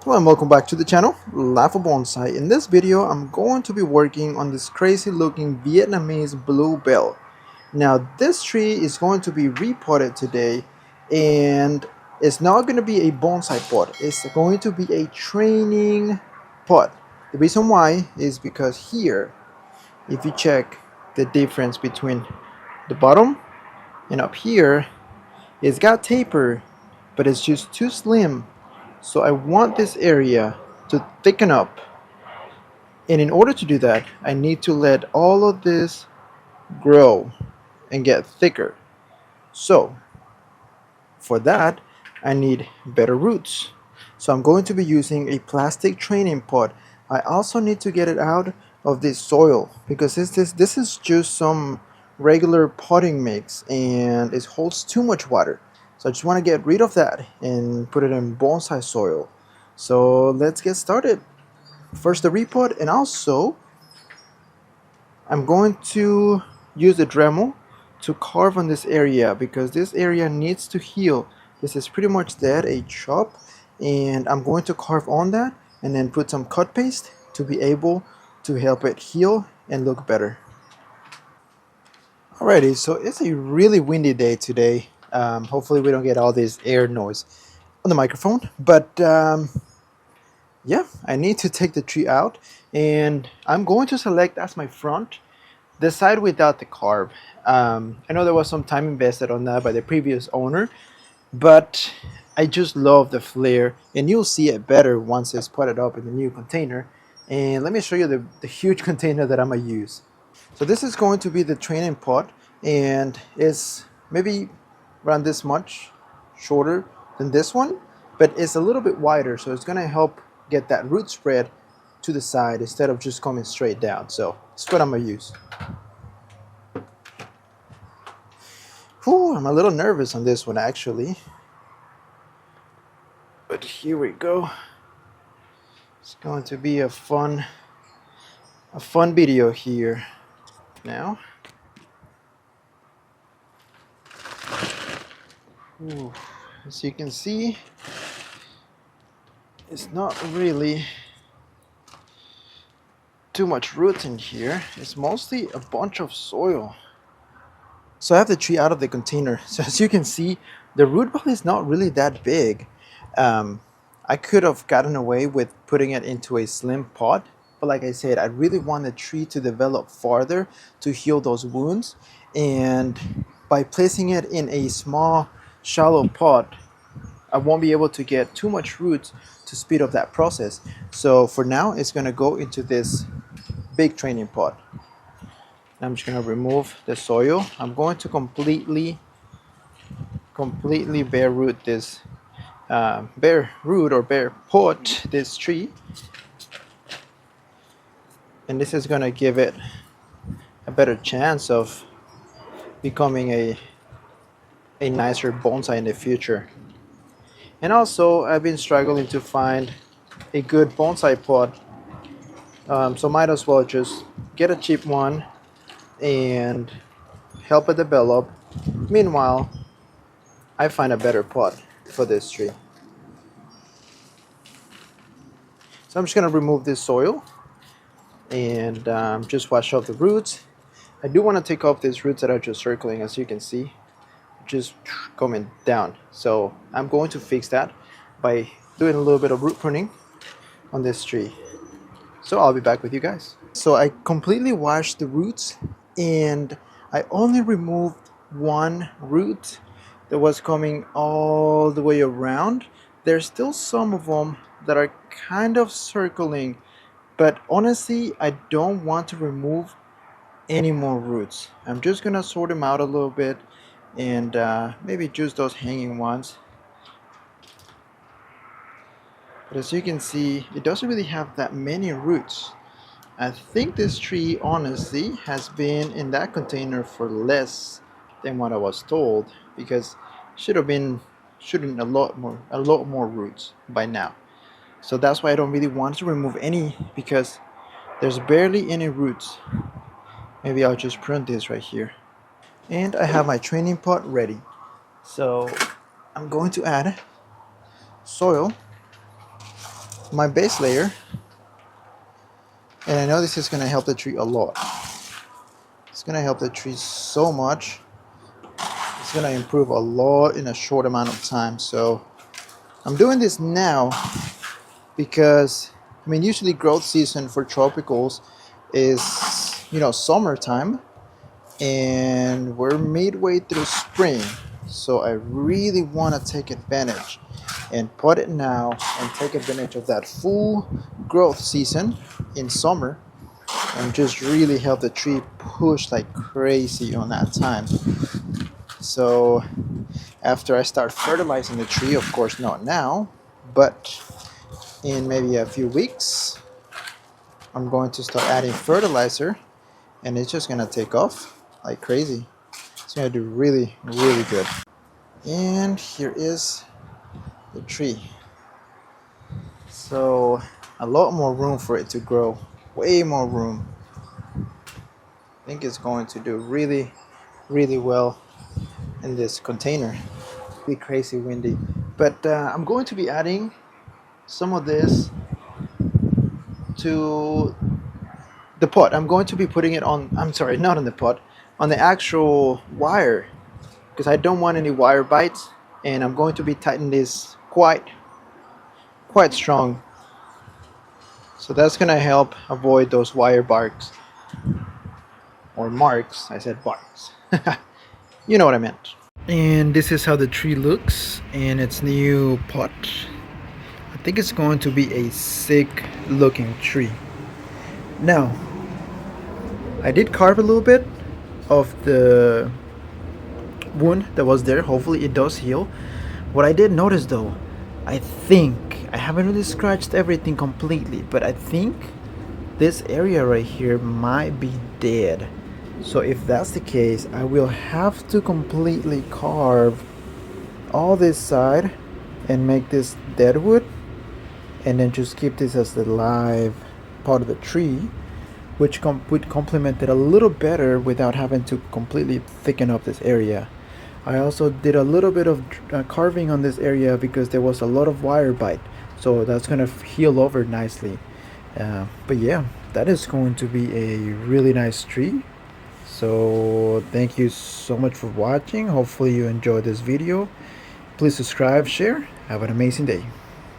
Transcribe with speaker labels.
Speaker 1: Hello and welcome back to the channel, Life of Bonsai. In this video, I'm going to be working on this crazy looking Vietnamese bluebell. Now this tree is going to be repotted today, and it's not going to be a bonsai pot. It's going to be a training pot. The reason why is because here, if you check the difference between the bottom and up here, it's got taper, but it's just too slim. So I want this area to thicken up, and in order to do that I need to let all of this grow and get thicker. So for that I need better roots. So I'm going to be using a plastic training pot. I also need to get it out of this soil because this is just some regular potting mix and it holds too much water. So I just want to get rid of that and put it in bonsai soil. So let's get started. First the repot, and also I'm going to use the Dremel to carve on this area because this area needs to heal. This is pretty much dead, a chop, and I'm going to carve on that and then put some cut paste to be able to help it heal and look better. Alrighty, so it's a really windy day today. Hopefully we don't get all this air noise on the microphone, but yeah, I need to take the tree out, and I'm going to select as my front the side without the carve. I know there was some time invested on that by the previous owner, but I just love the flare, and you'll see it better once it's put up in the new container. And let me show you the huge container that I'm gonna use. So this is going to be the training pot, and it's maybe around this much shorter than this one, but it's a little bit wider, so it's gonna help get that root spread to the side instead of just coming straight down. So that's what I'm gonna use. Whew, I'm a little nervous on this one actually, but here we go. It's going to be a fun video here now. Ooh, as you can see, it's not really too much root in here. It's mostly a bunch of soil. So I have the tree out of the container. So as you can see, the root ball is not really that big. I could have gotten away with putting it into a slim pot, but like I said, I really want the tree to develop farther to heal those wounds. And by placing it in a small, shallow pot, I won't be able to get too much roots to speed up that process. So for now, it's going to go into this big training pot. I'm just going to remove the soil. I'm going to completely bare root this bare root or bare pot this tree, and this is going to give it a better chance of becoming a nicer bonsai in the future. And also I've been struggling to find a good bonsai pot, so might as well just get a cheap one and help it develop. Meanwhile, I find a better pot for this tree. So I'm just going to remove this soil and just wash off the roots. I do want to take off these roots that are just circling, as you can see, just coming down. So I'm going to fix that by doing a little bit of root pruning on this tree. So I'll be back with you guys. So I completely washed the roots, and I only removed one root that was coming all the way around. There's still some of them that are kind of circling, but honestly I don't want to remove any more roots. I'm just gonna sort them out a little bit and maybe just those hanging ones. But as you can see, it doesn't really have that many roots. I think this tree honestly has been in that container for less than what I was told, because it should have been shooting a lot more roots by now. So that's why I don't really want to remove any, because there's barely any roots. Maybe I'll just prune this right here. And I have my training pot ready. So I'm going to add soil my base layer, and I know this is going to help the tree a lot. It's going to help the tree so much. It's going to improve a lot in a short amount of time. So I'm doing this now because, I mean, usually growth season for tropicals is, you know, summertime, and we're midway through spring. So I really want to take advantage and put it now and take advantage of that full growth season in summer and just really help the tree push like crazy on that time. So after I start fertilizing the tree, of course not now, but in maybe a few weeks, I'm going to start adding fertilizer, and it's just gonna take off like crazy. It's gonna do really, really good. And here is the tree. So a lot more room for it to grow, way more room. I think it's going to do really, really well in this container. Be crazy windy, but I'm going to be adding some of this to the pot. I'm going to be putting it on, I'm sorry, not on the pot, on the actual wire, because I don't want any wire bites, and I'm going to be tightening this quite strong. So that's gonna help avoid those wire barks or marks. I said barks. You know what I meant. And this is how the tree looks in its new pot. I think it's going to be a sick looking tree. Now, I did carve a little bit of the wound that was there. Hopefully it does heal. What I did notice though, I think, I haven't really scratched everything completely, but I think this area right here might be dead. So if that's the case, I will have to completely carve all this side and make this dead wood, and then just keep this as the live part of the tree, which would complement it a little better without having to completely thicken up this area. I also did a little bit of carving on this area because there was a lot of wire bite, so that's gonna heal over nicely. But yeah, that is going to be a really nice tree. So thank you so much for watching. Hopefully you enjoyed this video. Please subscribe, share. Have an amazing day.